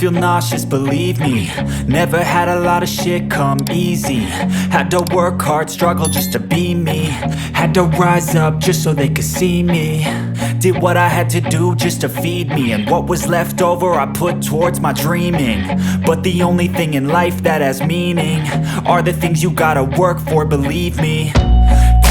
feel nauseous, believe me. Never had a lot of shit come easy. Had to work hard, struggle just to be me. Had to rise up just so they could see me. Did what I had to do just to feed me. And what was left over I put towards my dreaming. But the only thing in life that has meaning are the things you gotta work for, believe me.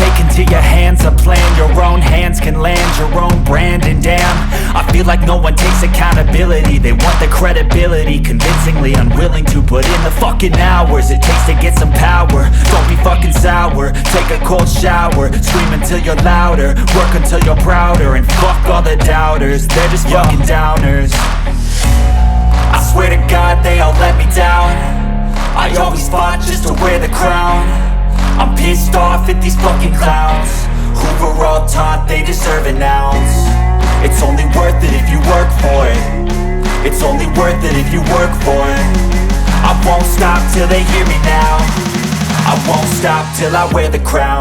Take into your hands a plan, your own hands can land your own brand. And damn, I feel like no one takes accountability. They want the credibility, convincingly unwilling to put in the fucking hours it takes to get some power. Don't be fucking sour, take a cold shower. Scream until you're louder, work until you're prouder. And fuck all the doubters, they're just fucking downers. I swear to God they all let me down. I always fought just to wear the crown. I'm pissed off at these fucking clowns who were all taught they deserve an ounce. It's only worth it if you work for it. It's only worth it if you work for it. I won't stop till they hear me now. I won't stop till I wear the crown.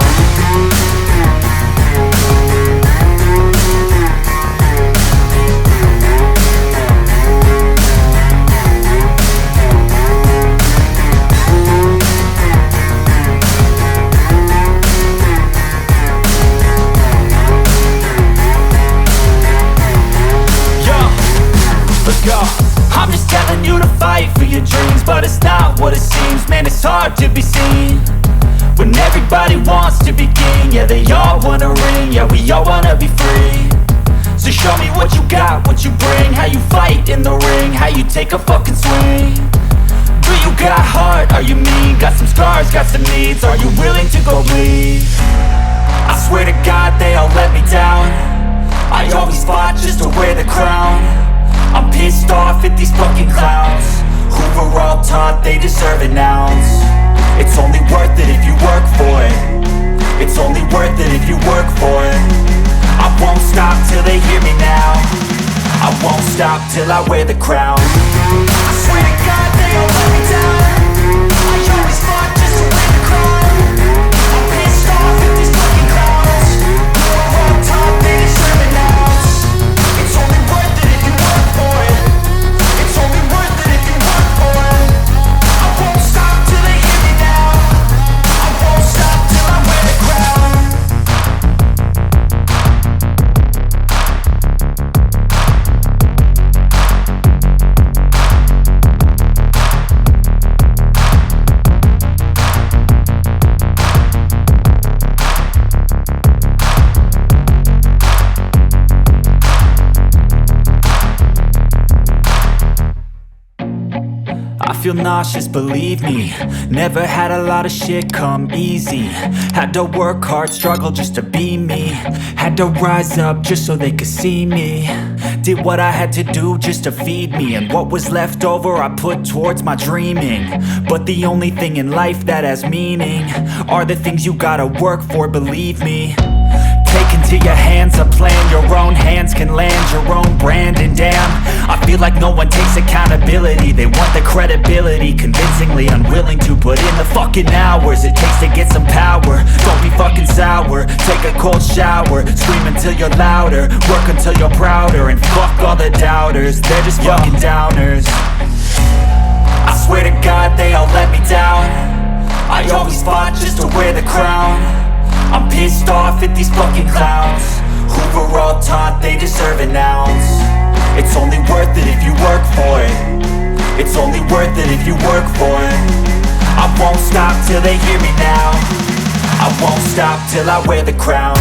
I'm just telling you to fight for your dreams, but it's not what it seems. Man, it's hard to be seen when everybody wants to be king. Yeah, they all wanna ring, yeah, we all wanna be free. So show me what you got, what you bring, how you fight in the ring, how you take a fucking swing. Do you got heart, are you mean? Got some scars, got some needs, are you willing to go bleed? I swear to God they all let me down. I always fought just to wear the crown. I'm pissed off at these fucking clowns who were all taught they deserve an ounce. It's only worth it if you work for it. It's only worth it if you work for it. I won't stop till they hear me now. I won't stop till I wear the crown. I swear to God they all let me down. I always fought just to wear the crown. I'm pissed off at these fucking clowns who were all taught they deserve an ounce. It's only worth it if you work for it. It's only worth it if you work for it. I won't stop till they hear me now. I won't stop till I wear the crown. I feel nauseous, believe me. Never had a lot of shit come easy. Had to work hard, struggle just to be me. Had to rise up just so they could see me. Did what I had to do just to feed me. And what was left over I put towards my dreaming. But the only thing in life that has meaning are the things you gotta work for, believe me. Take into your hands a plan, your own hands can land your own brand. And damn, I feel like no one takes accountability. They want the credibility, convincingly unwilling to put in the fucking hours it takes to get some power. Don't be fucking sour, take a cold shower. Scream until you're louder, work until you're prouder. And fuck all the doubters, they're just fucking downers. I swear to God they all let me down. I always fought just to wear the crown. I'm pissed off at these fucking clowns who were all taught they deserve an ounce. It's only worth it if you work for it. It's only worth it if you work for it. I won't stop till they hear me now. I won't stop till I wear the crown.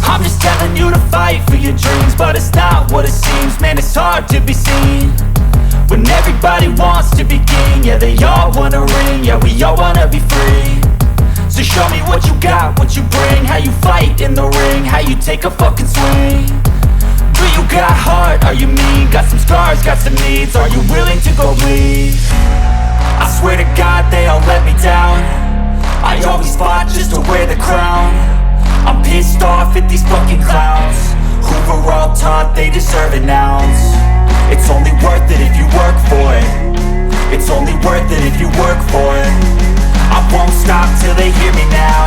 I'm just telling you to fight for your dreams, but it's not what it seems. Man, it's hard to be seen when everybody wants to be king. Yeah, they all wanna ring, yeah, we all wanna be free. So show me what you got, what you bring, how you fight in the ring, how you take a fucking swing. Do you got heart, are you mean? Got some scars, got some needs, are you willing to go bleed? I swear to God they all let me down. I always fought just to wear the crown. I'm pissed off at these fucking clowns who were all taught they deserve an ounce. It's only worth it if you work for it. It's only worth it if you work for it. I won't stop till they hear me now.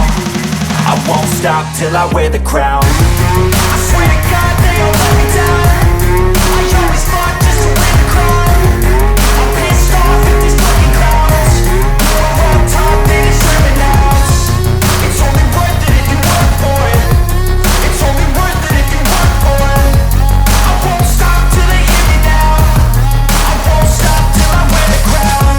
I won't stop till I wear the crown. I swear to God they all let me down. I always fought just to win the crown. I'm pissed off at these fucking clowns who are all taught they deserve an ounce. It's only worth it if you work for it. It's only worth it if you work for it. I won't stop till they hear me now. I won't stop till I wear the crown.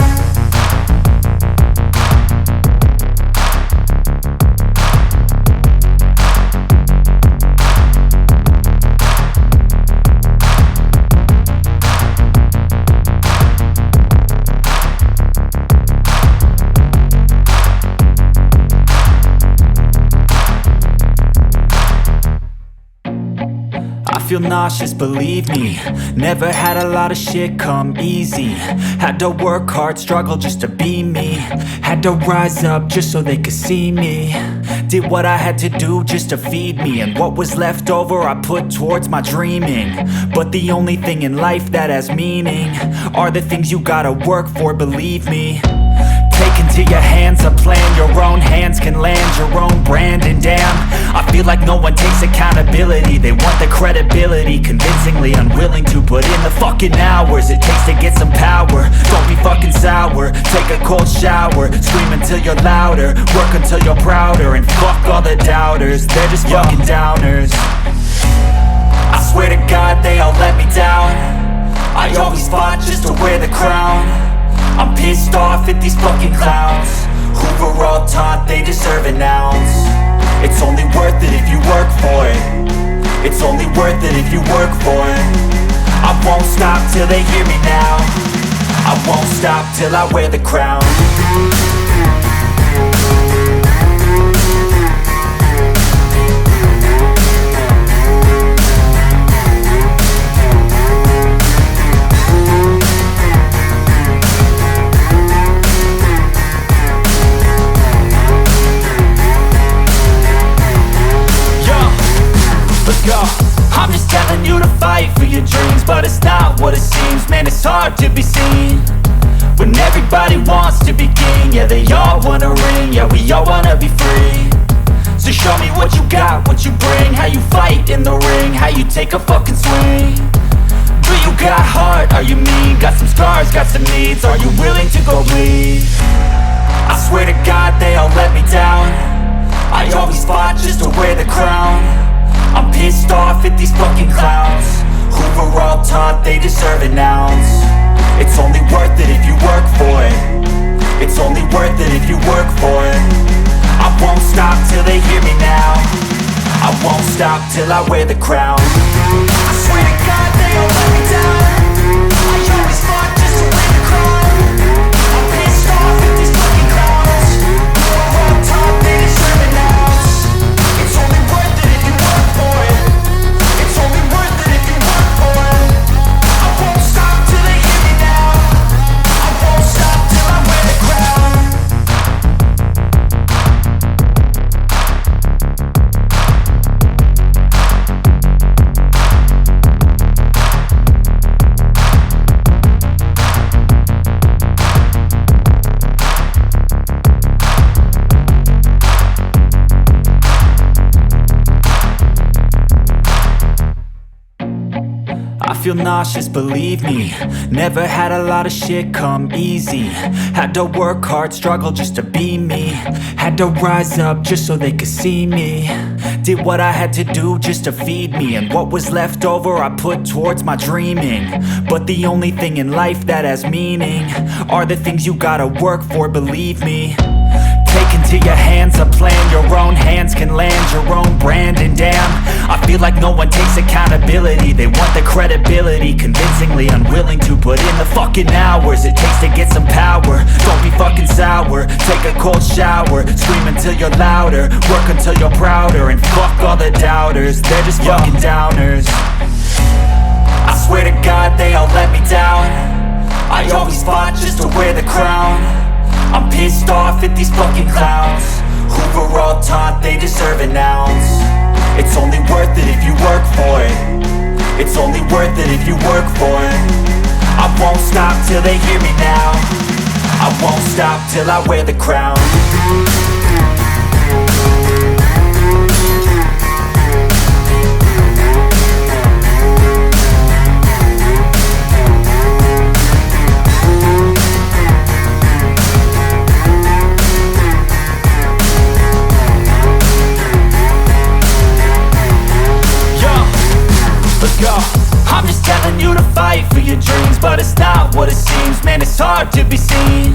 I feel nauseous, believe me. Never had a lot of shit come easy. Had to work hard, struggle just to be me. Had to rise up just so they could see me. Did what I had to do just to feed me, and what was left over I put towards my dreaming. But the only thing in life that has meaning are the things you gotta work for, believe me. Take into your hands a plan, your own hands can land your own brand. And damn, I feel like no one takes accountability. They want the credibility, convincingly unwilling to put in the fucking hours it takes to get some power. Don't be fucking sour, take a cold shower. Scream until you're louder, work until you're prouder. And fuck all the doubters, they're just fucking downers. I swear to God they all let me down. I always fought just to wear the crown. I'm pissed off at these fucking clowns who were all taught they deserve an ounce. It's only worth it if you work for it. It's only worth it if you work for it. I won't stop till they hear me now. I won't stop till I wear the crown. I'm just telling you to fight for your dreams, but it's not what it seems. Man, it's hard to be seen when everybody wants to be king. Yeah, they all wanna ring, yeah, we all wanna be free. So show me what you got, what you bring, how you fight in the ring, how you take a fucking swing. Do you got heart, are you mean? Got some scars, got some needs, are you willing to go bleed? I swear to God they all let me down. I always fought just to wear the crown. I'm pissed off at these fucking clowns who were all taught they deserve an ounce. It's only worth it if you work for it. It's only worth it if you work for it. I won't stop till they hear me now. I won't stop till I wear the crown. I swear to God they all let me down. I always fought just to win the crown. I'm pissed off at these fucking clowns who were all taught they deserve an ounce. It's only worth it if you work for it. It's only worth it if you work for it. I won't stop till they hear me now. I won't stop till I wear the crown. I feel nauseous, believe me. Never had a lot of shit come easy. Had to work hard, struggle just to be me. Had to rise up just so they could see me. Did what I had to do just to feed me, and what was left over I put towards my dreaming. But the only thing in life that has meaning are the things you gotta work for, believe me. Take into your hands a plan, your own hands can land your own brand. And damn, I feel like no one takes accountability. They want the credibility, convincingly unwilling to put in the fucking hours it takes to get some power. Don't be fucking sour, take a cold shower. Scream until you're louder, work until you're prouder. And fuck all the doubters, they're just fucking downers. I swear to God they all let me down. I always fought just to wear the crown. I'm pissed off at these fucking clowns who were all taught they deserve an ounce. It's only worth it if you work for it. It's only worth it if you work for it. I won't stop till they hear me now. I won't stop till I wear the crown. I'm just telling you to fight for your dreams, but it's not what it seems. Man, it's hard to be seen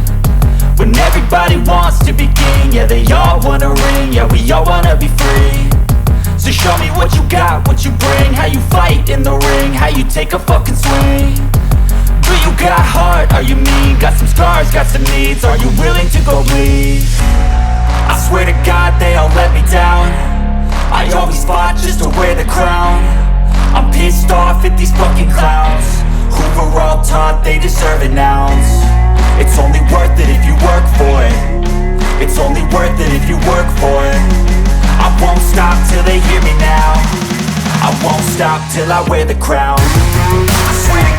when everybody wants to be king. Yeah, they all wanna ring, yeah, we all wanna be free. So show me what you got, what you bring, how you fight in the ring, how you take a fucking swing. Do you got heart, are you mean? Got some scars, got some needs, are you willing to go bleed? I swear to God they all let me down. I always fought just to wear the crown. I'm pissed off at these fucking clowns who were all taught they deserve an ounce. It's only worth it if you work for it. It's only worth it if you work for it. I won't stop till they hear me now. I won't stop till I wear the crown. I swear to